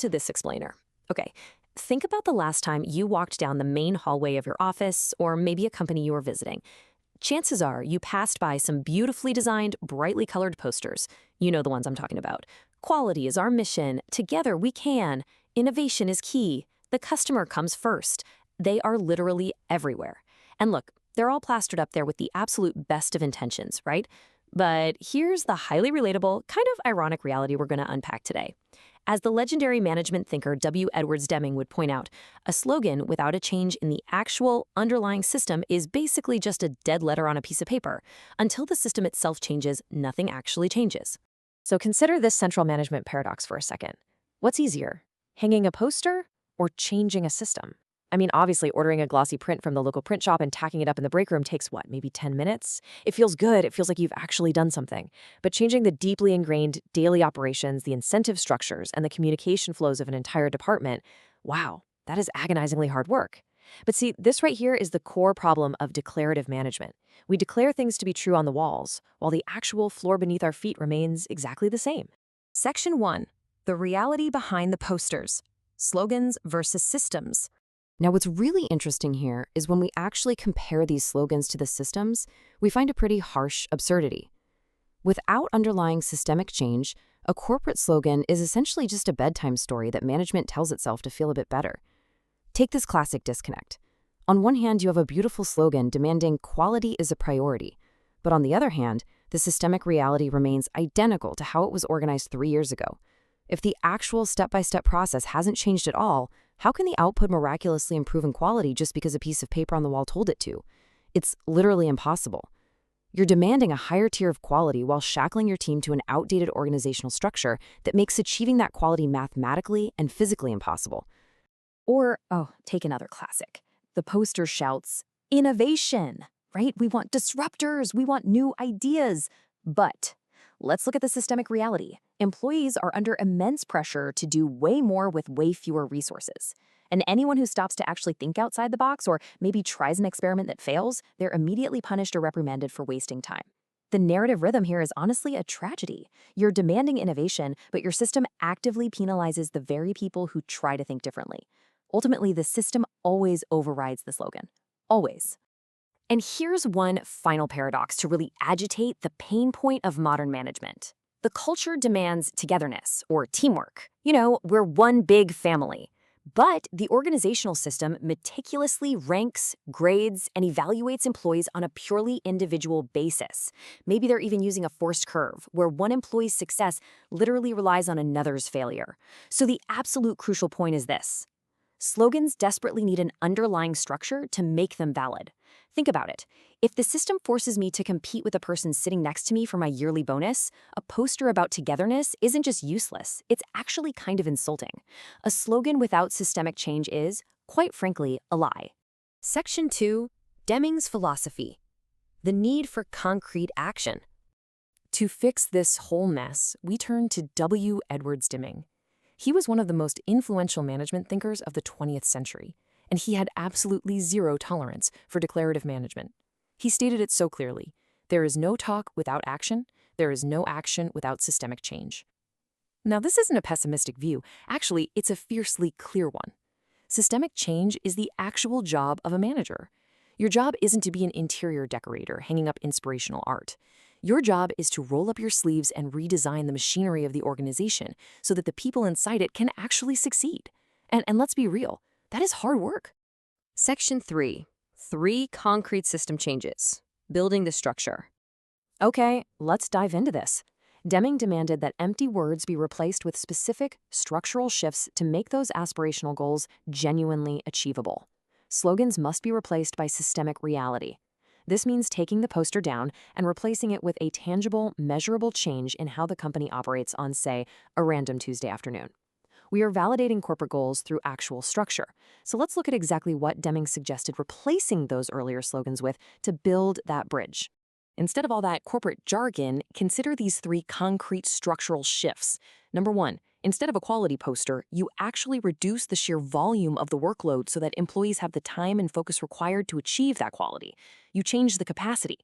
to this explainer. Okay, think about the last time you walked down the main hallway of your office or maybe a company you were visiting. Chances are you passed by some beautifully designed, brightly colored posters. You know the ones I'm talking about. Quality is our mission. Together we can. Innovation is key. The customer comes first. They are literally everywhere. And look, they're all plastered up there with the absolute best of intentions, right? But here's the highly relatable, kind of ironic reality we're going to unpack today. As the legendary management thinker W. Edwards Deming would point out, a slogan without a change in the actual underlying system is basically just a dead letter on a piece of paper. Until the system itself changes, nothing actually changes. So consider this central management paradox for a second. What's easier, hanging a poster or changing a system? I mean, obviously, ordering a glossy print from the local print shop and tacking it up in the break room takes, what, maybe 10 minutes? It feels good. It feels like you've actually done something. But changing the deeply ingrained daily operations, the incentive structures, and the communication flows of an entire department, wow, that is agonizingly hard work. But see, this right here is the core problem of declarative management. We declare things to be true on the walls, while the actual floor beneath our feet remains exactly the same. Section 1. The reality behind the posters. Slogans versus systems. Now, what's really interesting here is when we actually compare these slogans to the systems, we find a pretty harsh absurdity. Without underlying systemic change, a corporate slogan is essentially just a bedtime story that management tells itself to feel a bit better. Take this classic disconnect. On one hand, you have a beautiful slogan demanding quality is a priority, but on the other hand, the systemic reality remains identical to how it was organized 3 years ago. If the actual step-by-step process hasn't changed at all, how can the output miraculously improve in quality just because a piece of paper on the wall told it to? It's literally impossible. You're demanding a higher tier of quality while shackling your team to an outdated organizational structure that makes achieving that quality mathematically and physically impossible. Or, take another classic. The poster shouts, innovation, right? We want disruptors, we want new ideas. But let's look at the systemic reality. Employees are under immense pressure to do way more with way fewer resources. And anyone who stops to actually think outside the box or maybe tries an experiment that fails, they're immediately punished or reprimanded for wasting time. The narrative rhythm here is honestly a tragedy. You're demanding innovation, but your system actively penalizes the very people who try to think differently. Ultimately, the system always overrides the slogan. Always. And here's one final paradox to really agitate the pain point of modern management. The culture demands togetherness or teamwork. We're one big family. But the organizational system meticulously ranks, grades, and evaluates employees on a purely individual basis. Maybe they're even using a forced curve, where one employee's success literally relies on another's failure. So the absolute crucial point is this. Slogans desperately need an underlying structure to make them valid. Think about it. If the system forces me to compete with the person sitting next to me for my yearly bonus, a poster about togetherness isn't just useless, it's actually kind of insulting. A slogan without systemic change is, quite frankly, a lie. Section 2. Deming's philosophy. The need for concrete action. To fix this whole mess, we turn to W. Edwards Deming. He was one of the most influential management thinkers of the 20th century, and he had absolutely zero tolerance for declarative management. He stated it so clearly: there is no talk without action, there is no action without systemic change. Now, this isn't a pessimistic view. Actually, it's a fiercely clear one. Systemic change is the actual job of a manager. Your job isn't to be an interior decorator hanging up inspirational art. Your job is to roll up your sleeves and redesign the machinery of the organization so that the people inside it can actually succeed. And let's be real, that is hard work. Section 3. 3 concrete system changes. Building the structure. Okay, let's dive into this. Deming demanded that empty words be replaced with specific structural shifts to make those aspirational goals genuinely achievable. Slogans must be replaced by systemic reality. This means taking the poster down and replacing it with a tangible, measurable change in how the company operates on, say, a random Tuesday afternoon. We are validating corporate goals through actual structure. So let's look at exactly what Deming suggested replacing those earlier slogans with to build that bridge. Instead of all that corporate jargon, consider these 3 concrete structural shifts. Number 1, instead of a quality poster, you actually reduce the sheer volume of the workload so that employees have the time and focus required to achieve that quality. You change the capacity.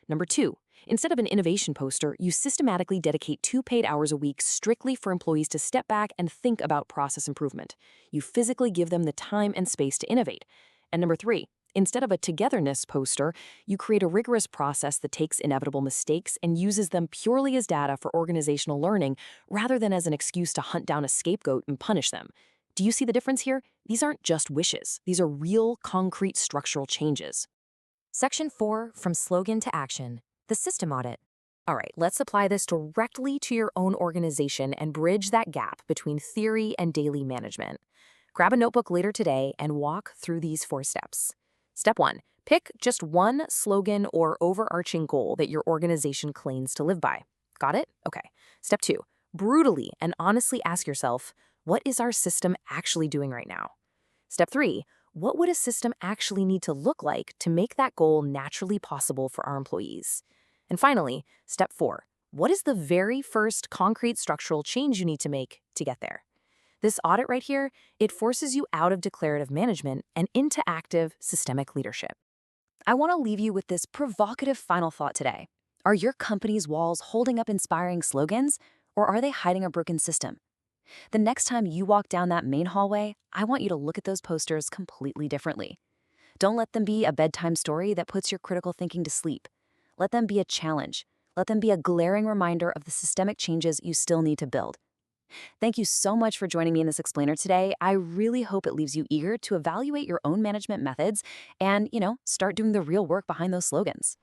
Number 2, Instead of an innovation poster, you systematically dedicate 2 paid hours a week strictly for employees to step back and think about process improvement. You physically give them the time and space to innovate. And number 3, instead of a togetherness poster, you create a rigorous process that takes inevitable mistakes and uses them purely as data for organizational learning rather than as an excuse to hunt down a scapegoat and punish them. Do you see the difference here? These aren't just wishes. These are real, concrete structural changes. Section 4, From Slogan to Action, the System Audit. All right, let's apply this directly to your own organization and bridge that gap between theory and daily management. Grab a notebook later today and walk through these 4 steps. Step 1, pick just one slogan or overarching goal that your organization claims to live by. Got it? Okay. Step 2, brutally and honestly ask yourself, what is our system actually doing right now? Step 3, what would a system actually need to look like to make that goal naturally possible for our employees? And finally, step 4, what is the very first concrete structural change you need to make to get there? This audit right here, it forces you out of declarative management and into active, systemic leadership. I want to leave you with this provocative final thought today. Are your company's walls holding up inspiring slogans, or are they hiding a broken system? The next time you walk down that main hallway, I want you to look at those posters completely differently. Don't let them be a bedtime story that puts your critical thinking to sleep. Let them be a challenge. Let them be a glaring reminder of the systemic changes you still need to build. Thank you so much for joining me in this explainer today. I really hope it leaves you eager to evaluate your own management methods and, start doing the real work behind those slogans.